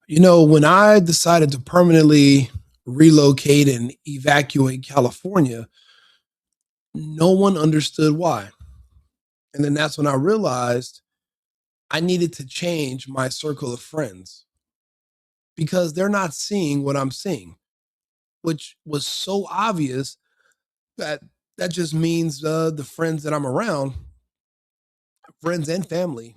When I decided to permanently relocate and evacuate California, no one understood why. And then that's when I realized I needed to change my circle of friends because they're not seeing what I'm seeing, which was so obvious that that just means the friends that I'm around, friends and family,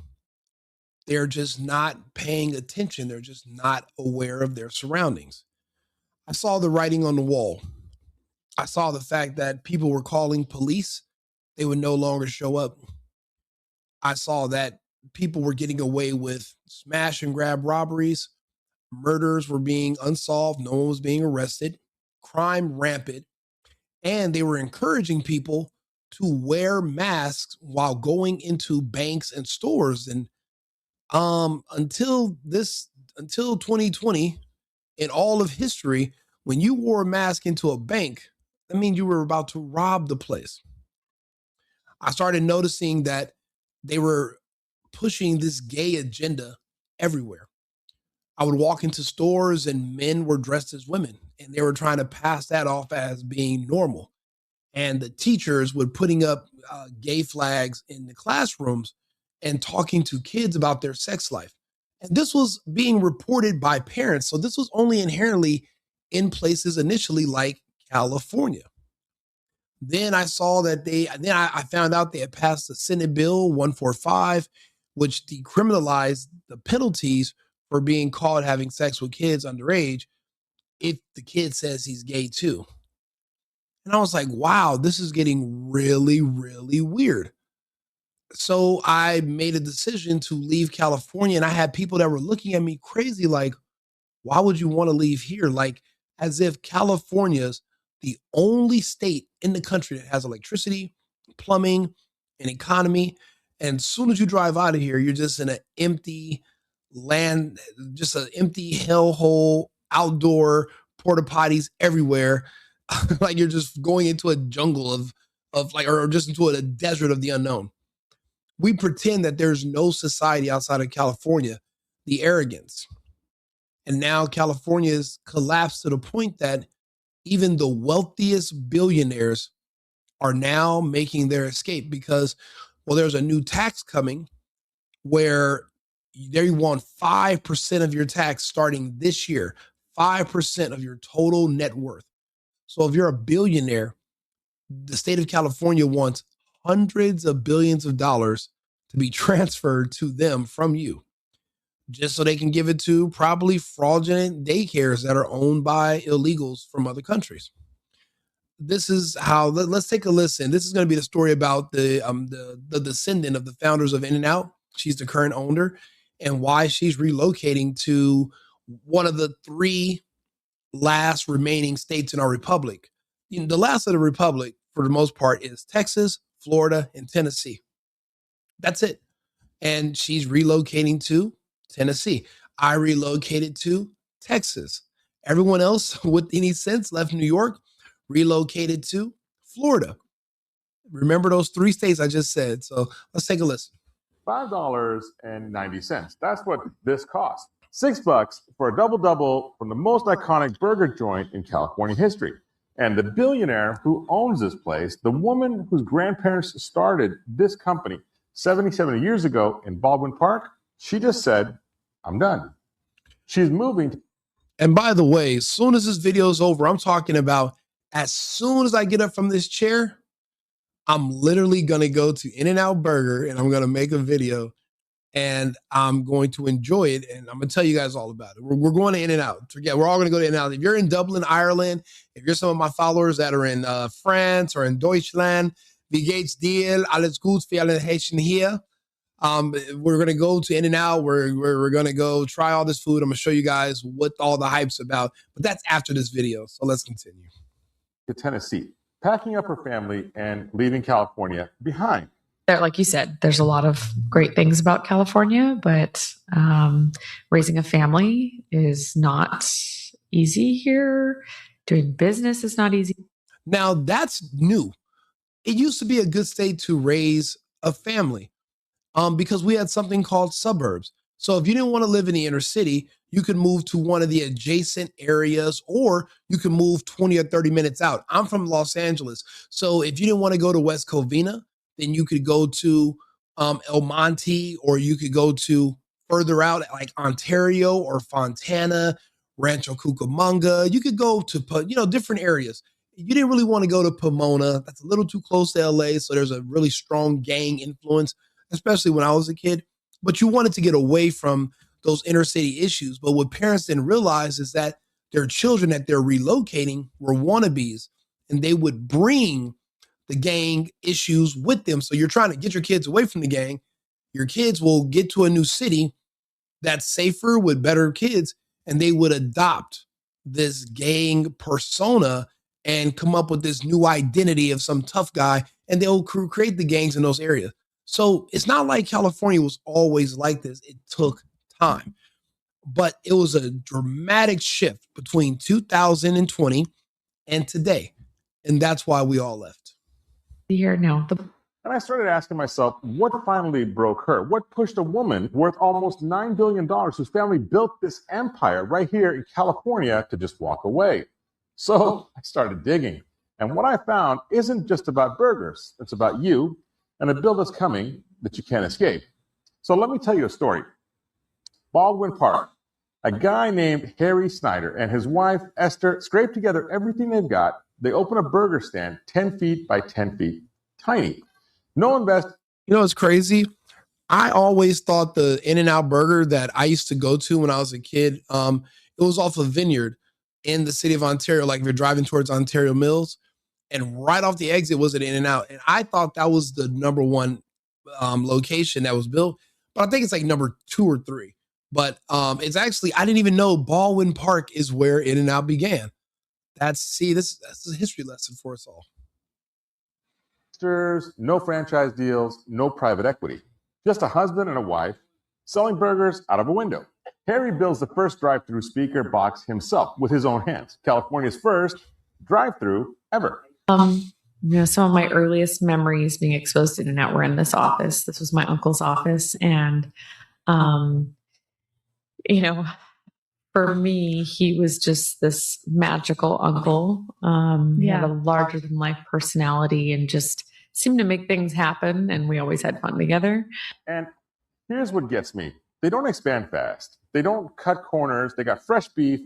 they're just not paying attention. They're just not aware of their surroundings. I saw the writing on the wall. I saw the fact that people were calling police, they would no longer show up. I saw that people were getting away with smash and grab robberies, murders were being unsolved, no one was being arrested, crime rampant, and they were encouraging people to wear masks while going into banks and stores. And until 2020, in all of history, when you wore a mask into a bank, that means you were about to rob the place. I started noticing that they were pushing this gay agenda everywhere. I would walk into stores and men were dressed as women and they were trying to pass that off as being normal. And the teachers would putting up gay flags in the classrooms and talking to kids about their sex life. And this was being reported by parents. So this was only inherently in places initially like California. Then I saw that I found out they had passed the Senate Bill 145, which decriminalized the penalties for being caught having sex with kids underage if the kid says he's gay too. And I was like, wow, this is getting really, really weird. So I made a decision to leave California, and I had people that were looking at me crazy, like, why would you want to leave here? Like, as if California's the only state in the country that has electricity, plumbing, an economy. And as soon as you drive out of here, you're just in an empty land, just an empty hellhole, outdoor porta potties everywhere. Like you're just going into a jungle of like, or just into a desert of the unknown. We pretend that there's no society outside of California, the arrogance. And now California has collapsed to the point that even the wealthiest billionaires are now making their escape because, well, there's a new tax coming where they want 5% of your tax starting this year, 5% of your total net worth. So if you're a billionaire, the state of California wants hundreds of billions of dollars to be transferred to them from you, just so they can give it to probably fraudulent daycares that are owned by illegals from other countries. This is how. Let's take a listen. This is going to be the story about the descendant of the founders of In-N-Out. She's the current owner, and why she's relocating to one of the three last remaining states in our republic. The last of the republic, for the most part, is Texas, Florida, and Tennessee. That's it. And she's relocating to Tennessee. I relocated to Texas. Everyone else with any sense left New York, relocated to Florida. Remember those three states I just said. So let's take a listen. $5.90. That's what this costs. $6 for a double-double from the most iconic burger joint in California history. And the billionaire who owns this place, the woman whose grandparents started this company 77 years ago in Baldwin Park, she just said, I'm done. She's moving. And by the way, as soon as this video is over, I'm talking about as soon as I get up from this chair, I'm literally going to go to In-N-Out Burger and I'm going to make a video and I'm going to enjoy it. And I'm going to tell you guys all about it. We're going to In-N-Out. Forget, we're all going to go to In-N-Out. If you're in Dublin, Ireland, if you're some of my followers that are in France or in Deutschland, wie geht's dir? Alles gut für alle Haitian here. We're going to go to In-N-Out. We're going to go try all this food. I'm going to show you guys what all the hype's about. But that's after this video. So let's continue. To Tennessee, packing up her family and leaving California behind. Like you said, there's a lot of great things about California, but raising a family is not easy here. Doing business is not easy. Now that's new. It used to be a good state to raise a family because we had something called suburbs. So if you didn't want to live in the inner city, you could move to one of the adjacent areas, or you could move 20 or 30 minutes out. I'm from Los Angeles. So if you didn't want to go to West Covina, then you could go to El Monte, or you could go to further out like Ontario or Fontana, Rancho Cucamonga. You could go to, different areas. You didn't really want to go to Pomona. That's a little too close to LA. So there's a really strong gang influence, especially when I was a kid. But you wanted to get away from those inner city issues. But what parents didn't realize is that their children that they're relocating were wannabes, and they would bring the gang issues with them. So you're trying to get your kids away from the gang. Your kids will get to a new city that's safer with better kids, and they would adopt this gang persona and come up with this new identity of some tough guy, and they'll create the gangs in those areas. So it's not like California was always like this. It took time, but it was a dramatic shift between 2020 and today. And that's why we all left. Here now. And I started asking myself, what finally broke her? What pushed a woman worth almost $9 billion, whose family built this empire right here in California, to just walk away? So I started digging. And what I found isn't just about burgers. It's about you and a bill that's coming that you can't escape. So let me tell you a story. Baldwin Park, a guy named Harry Snyder and his wife, Esther, scrape together everything they've got. They open a burger stand 10 feet by 10 feet, tiny. No invest. You know, it's crazy. I always thought the In-N-Out burger that I used to go to when I was a kid, it was off of Vineyard in the city of Ontario. Like if you're driving towards Ontario Mills, and right off the exit was an In-N-Out. And I thought that was the number one location that was built, but I think it's like number 2 or 3. But it's actually, I didn't even know Baldwin Park is where In-N-Out began. That's a history lesson for us all. No franchise deals, no private equity. Just a husband and a wife selling burgers out of a window. Harry builds the first drive-through speaker box himself with his own hands. California's first drive-through ever. Some of my earliest memories being exposed to internet were in this office. This was my uncle's office. And, for me, he was just this magical uncle. He had a larger than life personality and just seemed to make things happen. And we always had fun together. And here's what gets me. They don't expand fast. They don't cut corners. They got fresh beef,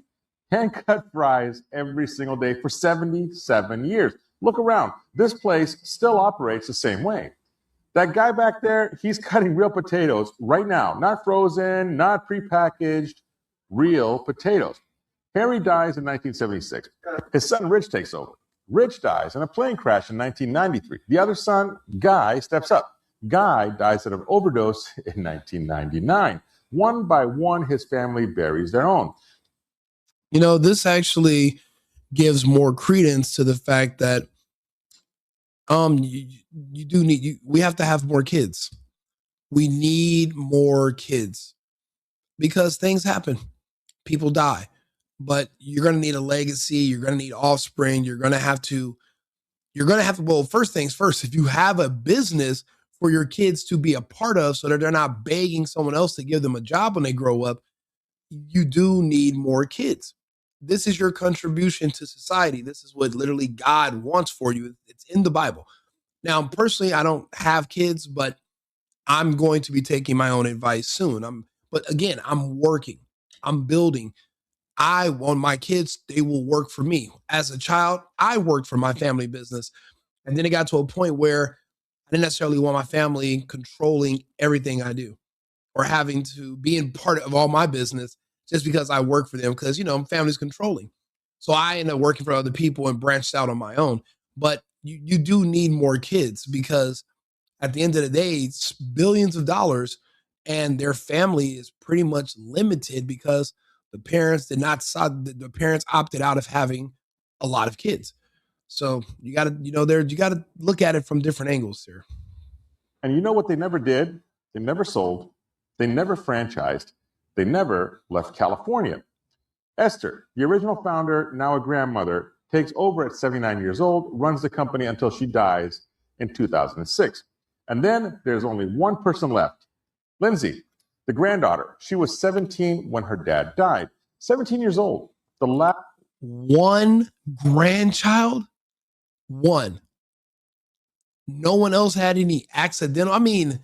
hand-cut fries every single day for 77 years. Look around. This place still operates the same way. That guy back there, he's cutting real potatoes right now. Not frozen, not prepackaged, real potatoes. Harry dies in 1976. His son, Rich, takes over. Rich dies in a plane crash in 1993. The other son, Guy, steps up. Guy dies of an overdose in 1999. One by one, his family buries their own. You know, this actually gives more credence to the fact that we have to have more kids. We need more kids because things happen. People die, but you're going to need a legacy. You're going to need offspring. Well, first things first, if you have a business for your kids to be a part of so that they're not begging someone else to give them a job when they grow up, you do need more kids. This is your contribution to society. This is what literally God wants for you. It's in the Bible. Now, personally, I don't have kids, but I'm going to be taking my own advice soon. But again, I'm working, I'm building. I want my kids, they will work for me. As a child, I worked for my family business. And then it got to a point where I didn't necessarily want my family controlling everything I do or having to be in part of all my business just because I work for them, because, family's controlling. So I ended up working for other people and branched out on my own. But you do need more kids because at the end of the day, it's billions of dollars and their family is pretty much limited because the parents opted out of having a lot of kids. So you got to look at it from different angles here. And you know what they never did? They never sold. They never franchised. They never left California. Esther, the original founder, now a grandmother, takes over at 79 years old, runs the company until she dies in 2006. And then there's only one person left, Lindsay. The granddaughter, she was 17 when her dad died. 17 years old. The last one grandchild? One. No one else had any accidental. I mean,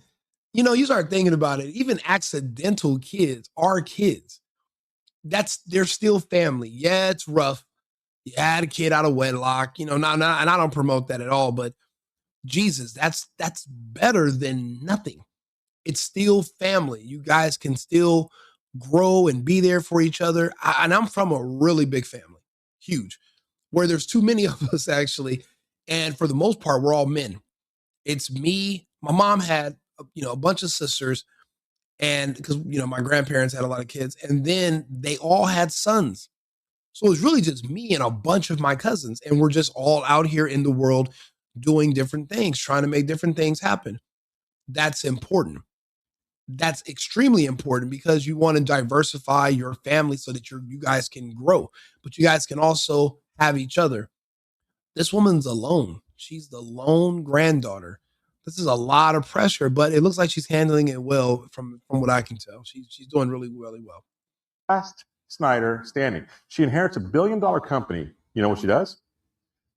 you know, you start thinking about it, even accidental kids are kids. They're still family. Yeah, it's rough. You had a kid out of wedlock, you know, and I don't promote that at all, but Jesus, that's better than nothing. It's still family. You guys can still grow and be there for each other. And I'm from a really big family, huge, where there's too many of us actually. And for the most part, we're all men. It's me. My mom had, you know, a bunch of sisters, and because, you know, my grandparents had a lot of kids, and then they all had sons. So it was really just me and a bunch of my cousins, and we're just all out here in the world doing different things, trying to make different things happen. That's important. That's extremely important because you want to diversify your family so that you guys can grow, but you guys can also have each other. This woman's alone. She's the lone granddaughter. This is a lot of pressure, but it looks like she's handling it well from what I can tell. She's doing really, really well. Last Snyder standing. She inherits a $1 billion company. You know what she does?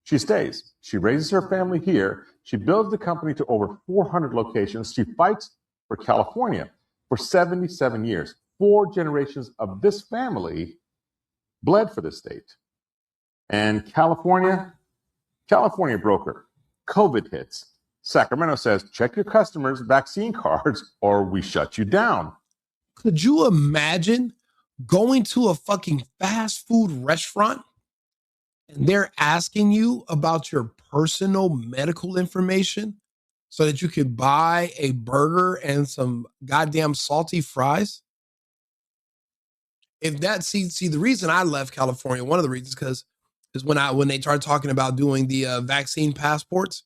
She stays. She raises her family here. She builds the company to over 400 locations. She fights for California for 77 years. 4 generations of this family bled for this state. And California broker, COVID hits. Sacramento says, check your customers' vaccine cards or we shut you down. Could you imagine going to a fucking fast food restaurant and they're asking you about your personal medical information so that you could buy a burger and some goddamn salty fries? If that, see the reason I left California, one of the reasons is when they started talking about doing the vaccine passports,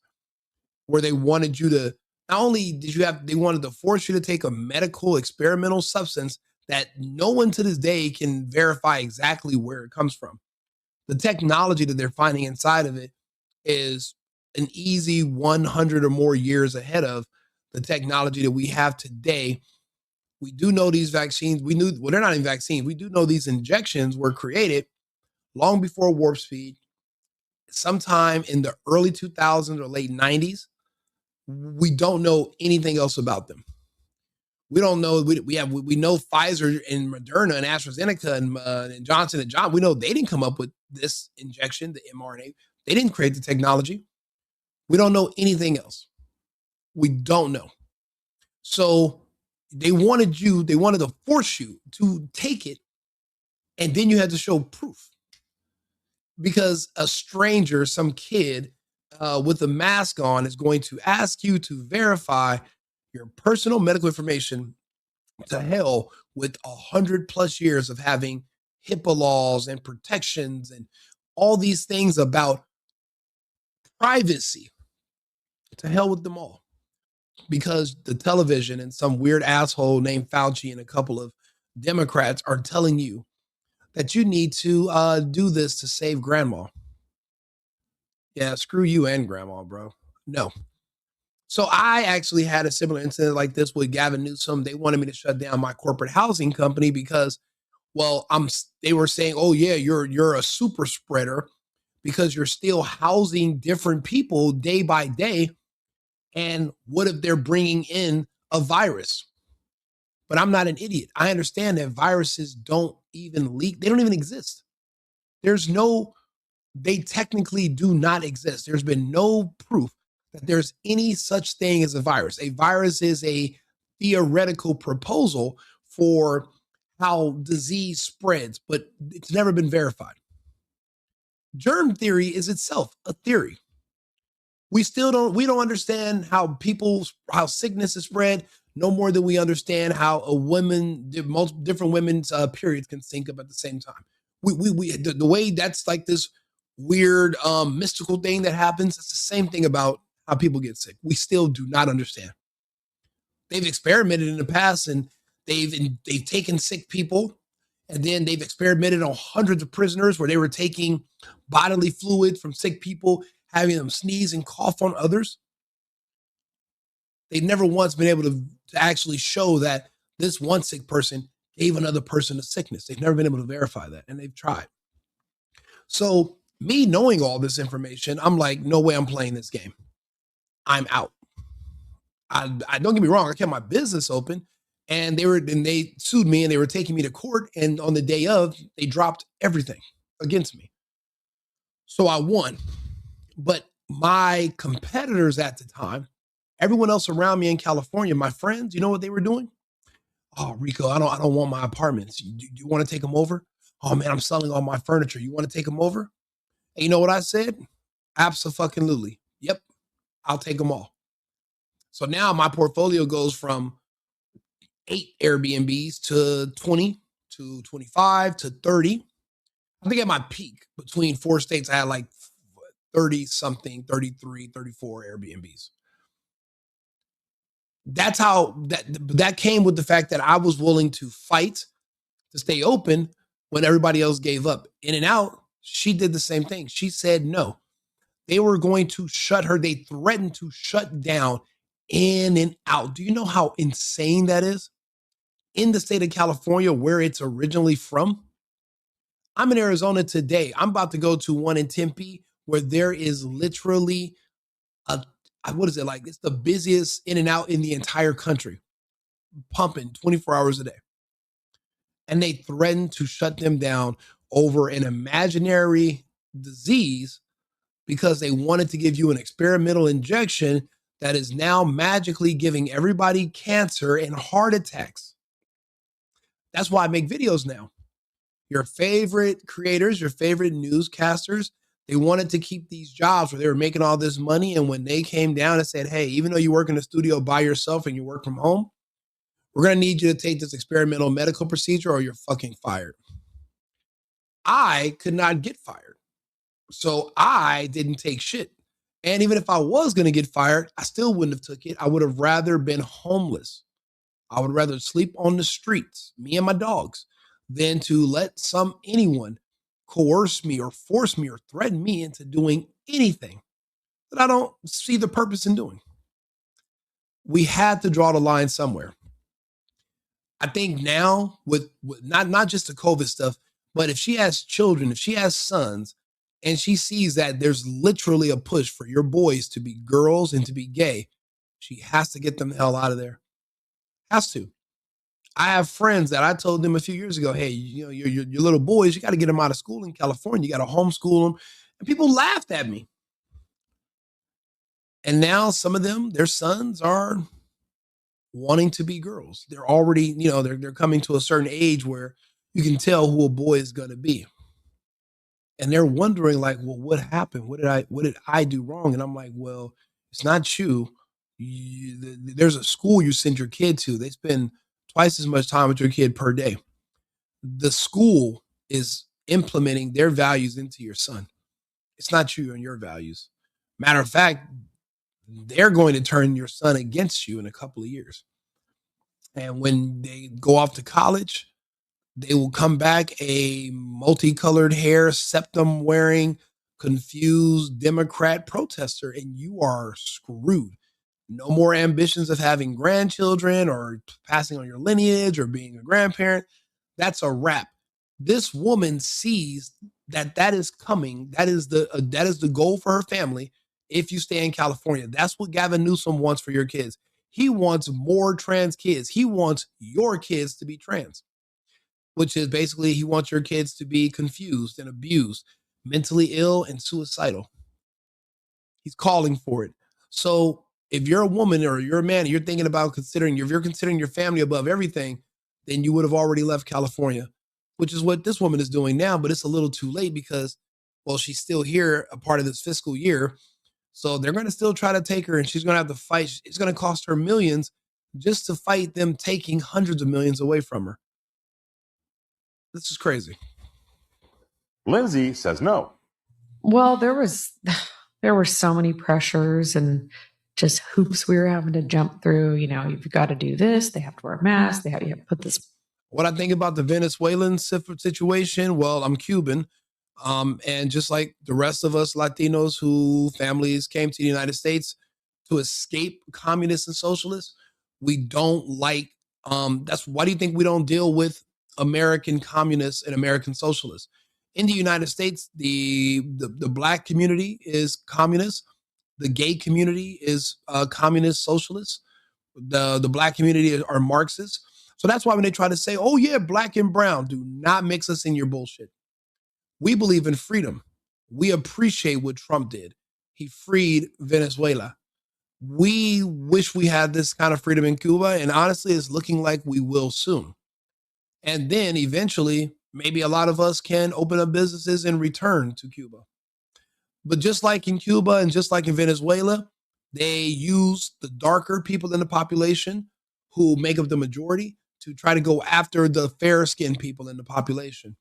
where they wanted you to, not only they wanted to force you to take a medical experimental substance that no one to this day can verify exactly where it comes from. The technology that they're finding inside of it is an easy 100 or more years ahead of the technology that we have today. We do know these vaccines. Well, they're not even vaccines. We do know these injections were created long before warp speed, sometime in the early 2000s or late 90s. We don't know anything else about them. We don't know. We know Pfizer and Moderna and AstraZeneca and Johnson and Johnson. We know they didn't come up with this injection, the mRNA. They didn't create the technology. We don't know anything else. We don't know. So they wanted to force you to take it, and then you had to show proof. Because a stranger, some kid with a mask on, is going to ask you to verify your personal medical information. To hell with 100+ years of having HIPAA laws and protections and all these things about privacy. To hell with them all. Because the television and some weird asshole named Fauci and a couple of Democrats are telling you that you need to do this to save grandma. Yeah, screw you and grandma, bro. No. So I actually had a similar incident like this with Gavin Newsom. They wanted me to shut down my corporate housing company because, well, they were saying, oh yeah, you're a super spreader because you're still housing different people day by day. And what if they're bringing in a virus? But I'm not an idiot. I understand that viruses don't even leak. They don't even exist. They technically do not exist. There's been no proof that there's any such thing as a virus. A virus is a theoretical proposal for how disease spreads, but it's never been verified. Germ theory is itself a theory. We don't understand how sickness is spread no more than we understand how multiple different women's periods can sync up at the same time. The way that's like this weird mystical thing that happens, it's the same thing about how people get sick. We still do not understand. They've experimented in the past, and they've taken sick people, and then they've experimented on hundreds of prisoners where they were taking bodily fluid from sick people, having them sneeze and cough on others. They've never once been able to actually show that This one sick person gave another person a sickness. They've never been able to verify that, and they've tried. So me knowing all this information, I'm like, no way I'm playing this game. I'm out. I don't get me wrong, I kept my business open, and they sued me and they were taking me to court. And on the day of, they dropped everything against me. So I won. But my competitors at the time, everyone else around me in California, my friends, you know what they were doing? Oh, Rico, I don't want my apartments. You want to take them over? Oh man, I'm selling all my furniture. You want to take them over? And you know what I said? Abso-fucking-lutely. Yep, I'll take them all. So now my portfolio goes from 8 Airbnbs to 20 to 25 to 30. I think at my peak between 4 states, I had like 30 something, 33, 34 Airbnbs. That's how that came with the fact that I was willing to fight to stay open when everybody else gave up. In-N-Out, she did the same thing. She said no. They were going to shut her. They threatened to shut down In-N-Out. Do you know how insane that is? In the state of California, where it's originally from. I'm in Arizona today. I'm about to go to one in Tempe where there is literally what is it like? It's the busiest In-N-Out in the entire country, pumping 24 hours a day. And they threatened to shut them down over an imaginary disease because they wanted to give you an experimental injection that is now magically giving everybody cancer and heart attacks. That's why I make videos now. Your favorite creators, your favorite newscasters, they wanted to keep these jobs where they were making all this money. And when they came down and said, hey, even though you work in a studio by yourself and you work from home, we're going to need you to take this experimental medical procedure or you're fucking fired. I could not get fired. So I didn't take shit. And even if I was going to get fired, I still wouldn't have took it. I would have rather been homeless. I would rather sleep on the streets, me and my dogs, than to let anyone coerce me or force me or threaten me into doing anything that I don't see the purpose in doing. We had to draw the line somewhere. I think now with not just the COVID stuff, but if she has children, if she has sons, and she sees that there's literally a push for your boys to be girls and to be gay, she has to get them the hell out of there. Has to. I have friends that I told them a few years ago, hey, you know, your little boys, you got to get them out of school in California. You got to homeschool them. And people laughed at me. And now some of them, their sons are wanting to be girls. They're already, you know, they're coming to a certain age where you can tell who a boy is going to be. And they're wondering like, well, what happened? What did I do wrong? And I'm like, well, it's not you. There's a school you send your kid to. They spend twice as much time with your kid per day. The school is implementing their values into your son. It's not you and your values. Matter of fact, they're going to turn your son against you in a couple of years. And when they go off to college, they will come back a multicolored hair, septum wearing, confused Democrat protester, and you are screwed. No more ambitions of having grandchildren or passing on your lineage or being a grandparent. That's a wrap. This woman sees that is coming. That is the goal for her family. If you stay in California, that's what Gavin Newsom wants for your kids. He wants more trans kids. He wants your kids to be trans, which is basically he wants your kids to be confused and abused, mentally ill and suicidal. He's calling for it. So if you're a woman or you're a man and you're thinking about if you're considering your family above everything, then you would have already left California, which is what this woman is doing now. But it's a little too late because, well, she's still here, a part of this fiscal year. So they're going to still try to take her and she's going to have to fight. It's going to cost her millions just to fight them taking hundreds of millions away from her. This is crazy. Lindsay says no. Well, there were so many pressures and just hoops we were having to jump through. You know, you've got to do this. They have to wear a mask. You have to put this. What I think about the Venezuelan situation, well, I'm Cuban. And just like the rest of us Latinos who families came to the United States to escape communists and socialists, we don't like That's why do you think we don't deal with American communists and American socialists? In the United States, the black community is communist. The gay community is communist socialist. The black community are Marxists. So that's why when they try to say, oh yeah, black and brown, do not mix us in your bullshit. We believe in freedom. We appreciate what Trump did. He freed Venezuela. We wish we had this kind of freedom in Cuba, and honestly, it's looking like we will soon. And then eventually, maybe a lot of us can open up businesses and return to Cuba. But just like in Cuba and just like in Venezuela, they use the darker people in the population who make up the majority to try to go after the fair-skinned people in the population.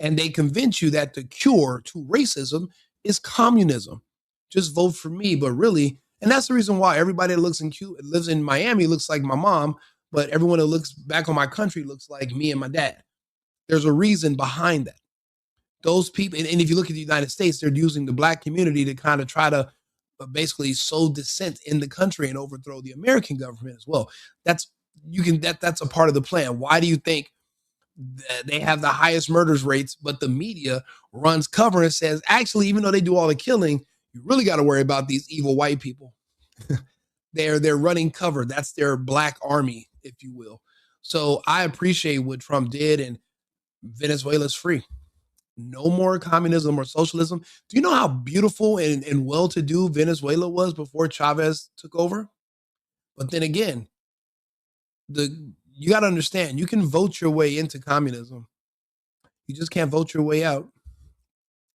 And they convince you that the cure to racism is communism. Just vote for me. But really, and that's the reason why everybody that looks in Cuba, lives in Miami looks like my mom, but everyone that looks back on my country looks like me and my dad. There's a reason behind that. Those people, and if you look at the United States, they're using the black community to kind of try to basically sow dissent in the country and overthrow the American government as well. That's a part of the plan. Why do you think they have the highest murders rates, but the media runs cover and says, actually, even though they do all the killing, you really got to worry about these evil white people. They're running cover. That's their black army, if you will. So I appreciate what Trump did, and Venezuela's free. No more communism or socialism. Do you know how beautiful and well-to-do Venezuela was before Chavez took over? But then again, you got to understand, you can vote your way into communism. You just can't vote your way out.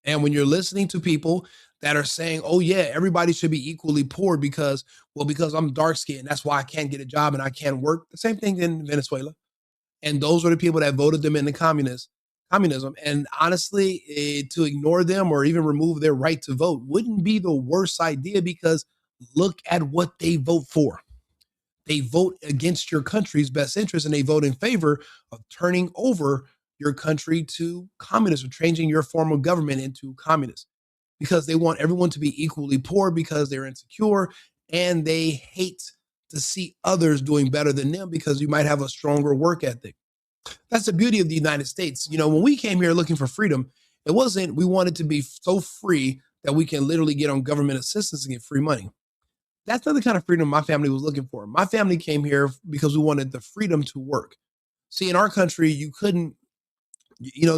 And when you're listening to people that are saying, oh yeah, everybody should be equally poor because I'm dark skinned, that's why I can't get a job and I can't work. The same thing in Venezuela. And those are the people that voted them into communism. And honestly, to ignore them or even remove their right to vote wouldn't be the worst idea, because look at what they vote for. They vote against your country's best interest, and they vote in favor of turning over your country to communism, changing your form of government into communist, because they want everyone to be equally poor because they're insecure and they hate to see others doing better than them because you might have a stronger work ethic. That's the beauty of the United States. You know, when we came here looking for freedom, it wasn't we wanted to be so free that we can literally get on government assistance and get free money. That's not the kind of freedom my family was looking for. My family came here because we wanted the freedom to work. See, in our country, you couldn't,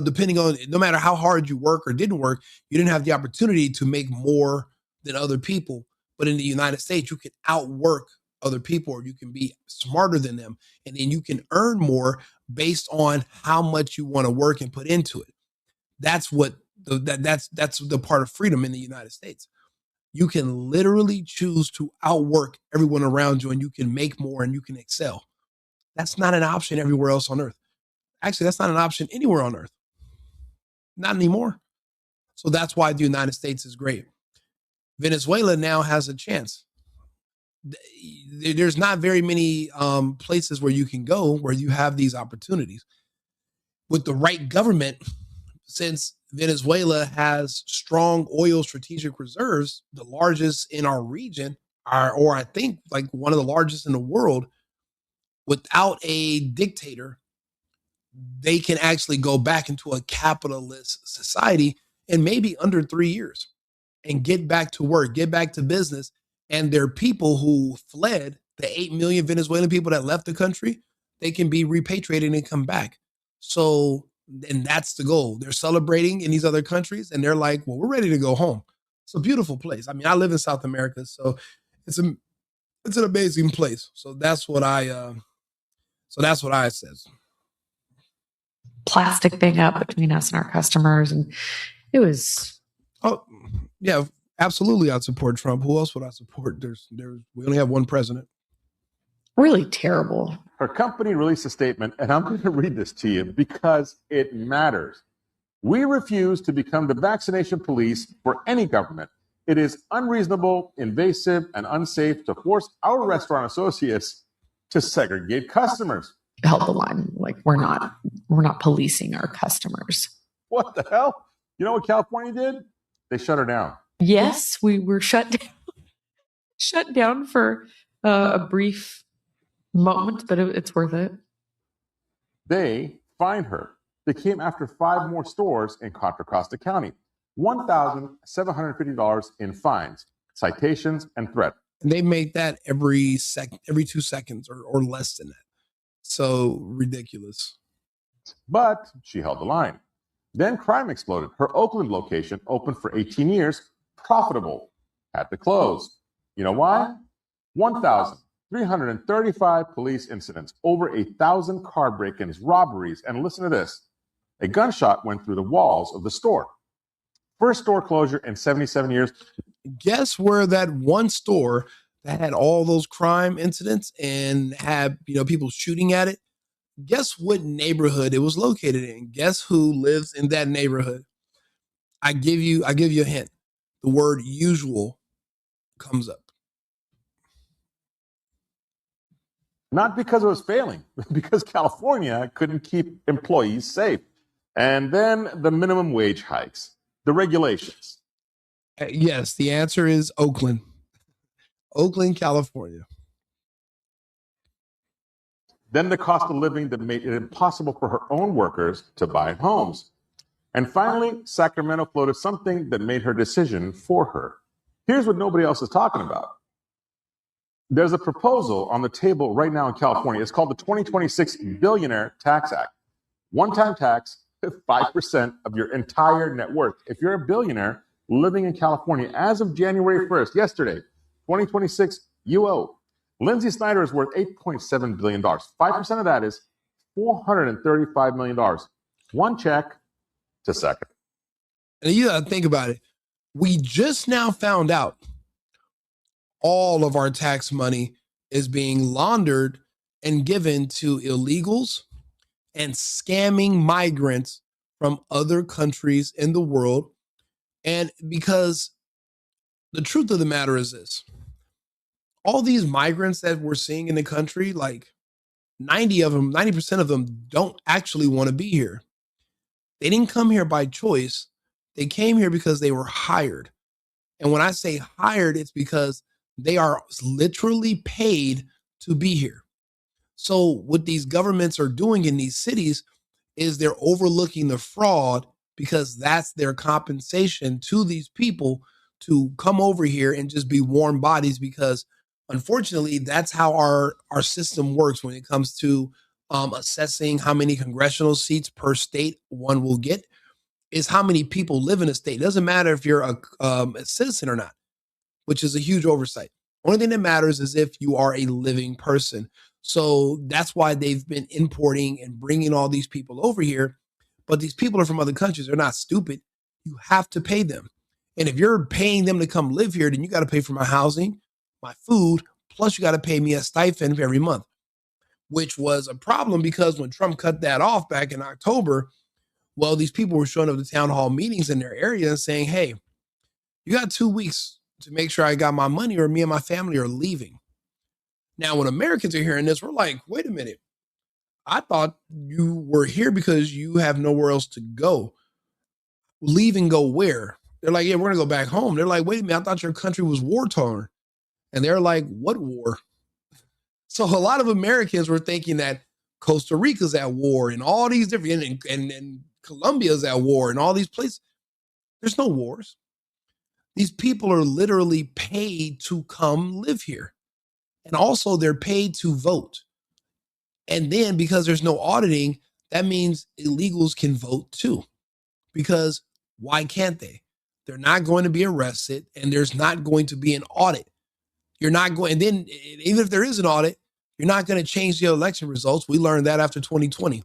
depending on, no matter how hard you work or didn't work, you didn't have the opportunity to make more than other people. But in the United States, you can outwork other people, or you can be smarter than them. And then you can earn more based on how much you want to work and put into it. That's the part of freedom in the United States. You can literally choose to outwork everyone around you, and you can make more and you can excel. That's not an option everywhere else on earth. Actually, that's not an option anywhere on earth. Not anymore. So that's why the United States is great. Venezuela now has a chance. There's not very many places where you can go where you have these opportunities. With the right government, since Venezuela has strong oil strategic reserves, the largest in our region, or I think like one of the largest in the world, without a dictator, they can actually go back into a capitalist society in maybe under 3 years and get back to work, get back to business. And their people who fled, the 8 million Venezuelan people that left the country, they can be repatriated and come back. So, and that's the goal. They're celebrating in these other countries, and they're like, well, we're ready to go home. It's a beautiful place. I mean, I live in South America, so it's an amazing place. So that's what I says. Plastic thing up between us and our customers, and it was. Oh yeah, absolutely. I'd support Trump. Who else would I support? We only have one president. Really terrible. Her company released a statement, and I'm going to read this to you because it matters. We refuse to become the vaccination police for any government. It is unreasonable, invasive, and unsafe to force our restaurant associates to segregate customers. Held the line. Like, we're not policing our customers. What the hell? You know what California did? They shut her down. Yes, we were shut down for a brief moment, but it's worth it. They fined her. They came after 5 more stores in Contra Costa County. $1,750 in fines, citations, and threats. And they make that every 2 seconds or less than that. So ridiculous. But she held the line. Then crime exploded. Her Oakland location, opened for 18 years, profitable, had to close. You know why? 1,335 police incidents, over 1,000 car break-ins, robberies, and listen to this. A gunshot went through the walls of the store. First store closure in 77 years. Guess where that one store that had all those crime incidents and had, people shooting at it? Guess what neighborhood it was located in? Guess who lives in that neighborhood? I give you a hint. The word usual comes up. Not because it was failing, because California couldn't keep employees safe. And then the minimum wage hikes, the regulations. Yes, the answer is Oakland. Oakland, California. Then the cost of living that made it impossible for her own workers to buy homes. And finally, Sacramento floated something that made her decision for her. Here's what nobody else is talking about. There's a proposal on the table right now in California. It's called the 2026 Billionaire Tax Act. One-time tax, 5% of your entire net worth. If you're a billionaire living in California as of January 1st, yesterday, 2026, you owe. Lindsay Snyder is worth $8.7 billion. 5% of that is $435 million. One check to second. And you gotta think about it. We just now found out all of our tax money is being laundered and given to illegals and scamming migrants from other countries in the world. And because the truth of the matter is this, all these migrants that we're seeing in the country, like 90% of them don't actually want to be here. They didn't come here by choice. They came here because they were hired. And when I say hired, it's because they are literally paid to be here. So what these governments are doing in these cities is they're overlooking the fraud because that's their compensation to these people to come over here and just be warm bodies, because unfortunately, that's how our system works when it comes to assessing how many congressional seats per state one will get, is how many people live in a state. It doesn't matter if you're a citizen or not, which is a huge oversight. Only thing that matters is if you are a living person. So that's why they've been importing and bringing all these people over here. But these people are from other countries. They're not stupid. You have to pay them. And if you're paying them to come live here, then you got to pay for my housing, my food, plus you got to pay me a stipend every month, which was a problem because when Trump cut that off back in October, well, these people were showing up to town hall meetings in their area and saying, hey, you got 2 weeks to make sure I got my money or me and my family are leaving. Now, when Americans are hearing this, we're like, wait a minute. I thought you were here because you have nowhere else to go. Leave and go where? They're like, yeah, we're going to go back home. They're like, wait a minute, I thought your country was war-torn. And they're like, what war? So a lot of Americans were thinking that Costa Rica's at war and all these different, and Colombia's at war and all these places. There's no wars. These people are literally paid to come live here. And also they're paid to vote. And then because there's no auditing, that means illegals can vote too. Because why can't they? They're not going to be arrested and there's not going to be an audit. You're not going, and then even if there is an audit, you're not going to change the election results. We learned that after 2020.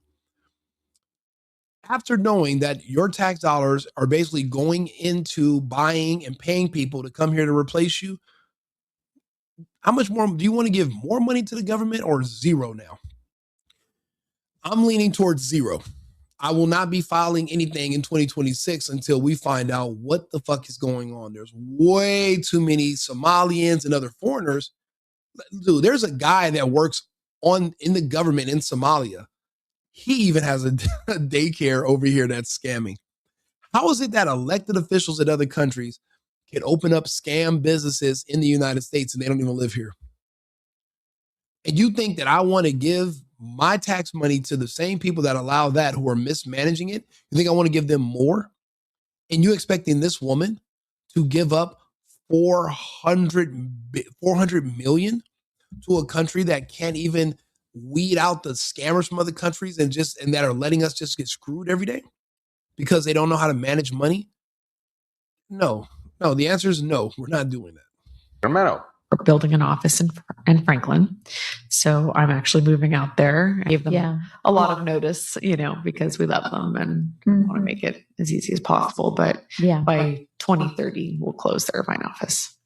After knowing that your tax dollars are basically going into buying and paying people to come here to replace you, how much more do you want to give more money to the government or zero now? I'm leaning towards zero. I will not be filing anything in 2026 until we find out what the fuck is going on. There's way too many Somalians and other foreigners. Dude, there's a guy that works in the government in Somalia. He even has a daycare over here that's scamming. How is it that elected officials in other countries can open up scam businesses in the United States and they don't even live here? And you think that I want to give my tax money to the same people that allow that, who are mismanaging it. You think I want to give them more? And you expecting this woman to give up 400 million to a country that can't even weed out the scammers from other countries and that are letting us just get screwed every day because they don't know how to manage money? No, the answer is no. We're not doing that. Sacramento. We're building an office in Franklin. So I'm actually moving out there. I gave them a lot of notice, because we love them and want to make it as easy as possible. But by 2030, we'll close the Irvine office.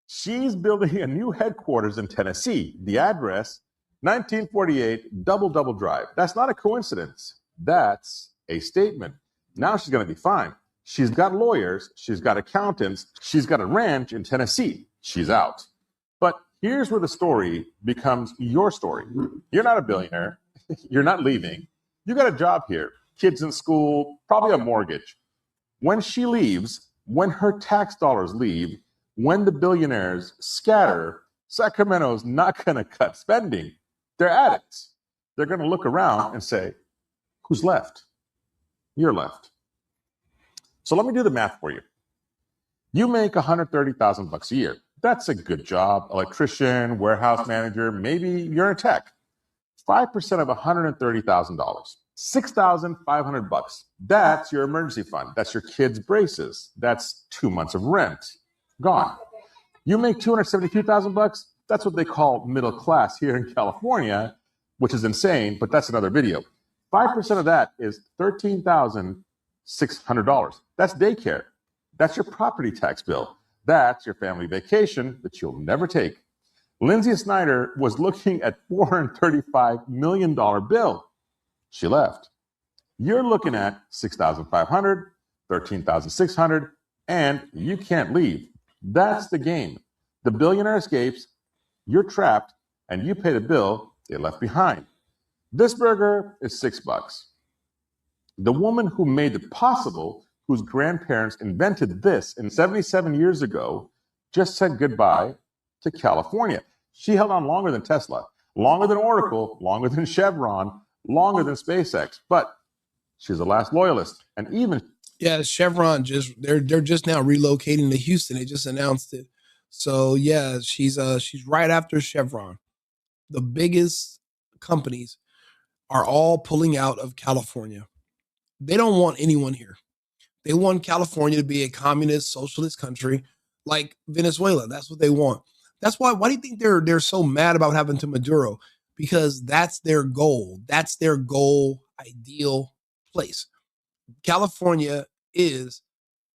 She's building a new headquarters in Tennessee. The address, 1948 Double Drive. That's not a coincidence. That's a statement. Now she's going to be fine. She's got lawyers. She's got accountants. She's got a ranch in Tennessee. She's out. But here's where the story becomes your story. You're not a billionaire. You're not leaving. You got a job here, kids in school, probably a mortgage. When she leaves, when her tax dollars leave, when the billionaires scatter, Sacramento's not going to cut spending. They're addicts. They're going to look around and say, who's left? You're left. So let me do the math for you. You make $130,000 a year. That's a good job. Electrician, warehouse manager, maybe you're in tech. 5% of $130,000, $6,500. That's your emergency fund. That's your kids' braces. That's 2 months of rent. Gone. You make $272,000. That's what they call middle class here in California, which is insane, but that's another video. 5% of that is $13,600. That's daycare. That's your property tax bill. That's your family vacation that you'll never take. Lindsay Snyder was looking at $435 million bill. She left. You're looking at $6,500, $13,600, and you can't leave. That's the game. The billionaire escapes, you're trapped, and you pay the bill they left behind. This burger is $6. The woman who made it possible, whose grandparents invented this in 77 years ago, just said goodbye to California. She held on longer than Tesla, longer than Oracle, longer than Chevron, longer than SpaceX, but she's the last loyalist. And even Chevron they're just now relocating to Houston. They just announced it. So she's right after Chevron. The biggest companies are all pulling out of California. They don't want anyone here. They want California to be a communist, socialist country like Venezuela. That's what they want. That's why do you think they're so mad about what happened to Maduro? Because that's their goal. That's their goal, ideal place. California is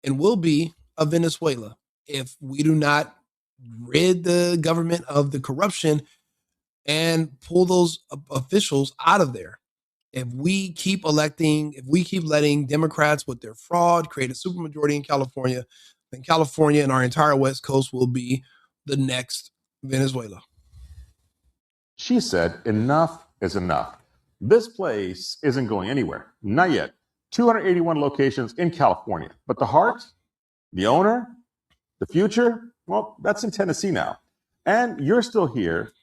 and will be a Venezuela if we do not rid the government of the corruption and pull those officials out of there. If we keep letting Democrats with their fraud create a supermajority in California, then California and our entire West Coast will be the next Venezuela. She said, enough is enough. This place isn't going anywhere. Not yet. 281 locations in California. But the heart, the owner, the future, well, that's in Tennessee now. And you're still here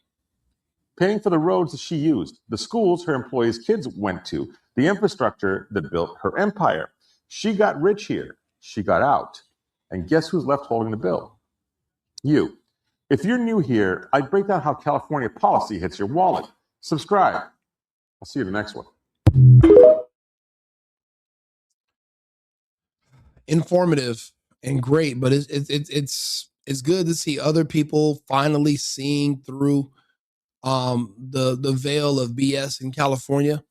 paying for the roads that she used, the schools her employees' kids went to, the infrastructure that built her empire. She got rich here. She got out. And guess who's left holding the bill? You. If you're new here, I break down how California policy hits your wallet. Subscribe. I'll see you in the next one. Informative and great, but it's good to see other people finally seeing through the veil of BS in California.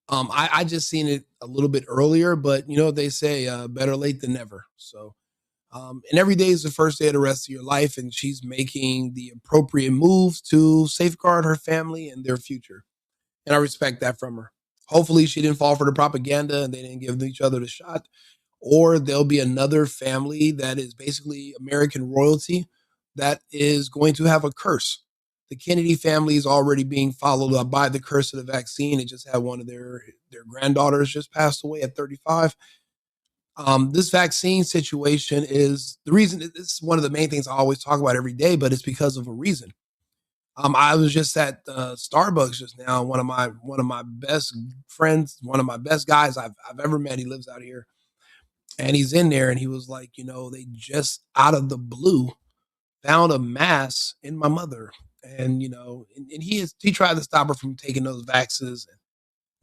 I just seen it a little bit earlier, but you know what they say, better late than never. So and every day is the first day of the rest of your life, and she's making the appropriate moves to safeguard her family and their future. And I respect that from her. Hopefully she didn't fall for the propaganda and they didn't give each other the shot. Or there'll be another family that is basically American royalty that is going to have a curse. The Kennedy family is already being followed up by the curse of the vaccine. It just had one of their granddaughters just passed away at 35. This vaccine situation is the reason. It's one of the main things I always talk about every day, but it's because of a reason. I was just at Starbucks just now. One of my best friends, one of my best guys I've ever met. He lives out here, and he's in there, and he was like, they just out of the blue found a mass in my mother, and and he tried to stop her from taking those vaccines.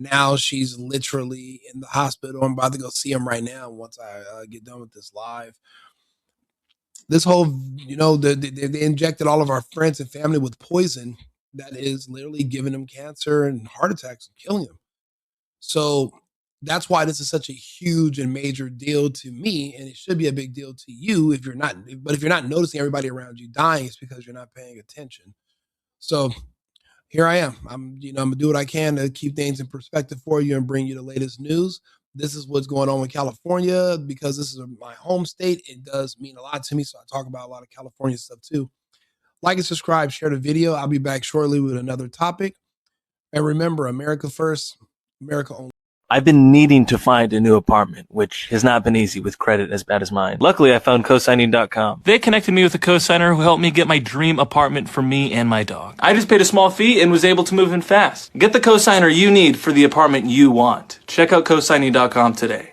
Now she's literally in the hospital. I'm about to go see him right now once I get done with this live. This whole, they injected all of our friends and family with poison that is literally giving them cancer and heart attacks and killing them. So that's why this is such a huge and major deal to me, and it should be a big deal to you if you're not. But if you're not noticing everybody around you dying, it's because you're not paying attention. So here I am. I'm gonna do what I can to keep things in perspective for you and bring you the latest news. This is what's going on with California because this is my home state. It does mean a lot to me, so I talk about a lot of California stuff too. Like and subscribe, share the video. I'll be back shortly with another topic. And remember, America first, America only. I've been needing to find a new apartment, which has not been easy with credit as bad as mine. Luckily, I found cosigning.com. They connected me with a cosigner who helped me get my dream apartment for me and my dog. I just paid a small fee and was able to move in fast. Get the cosigner you need for the apartment you want. Check out cosigning.com today.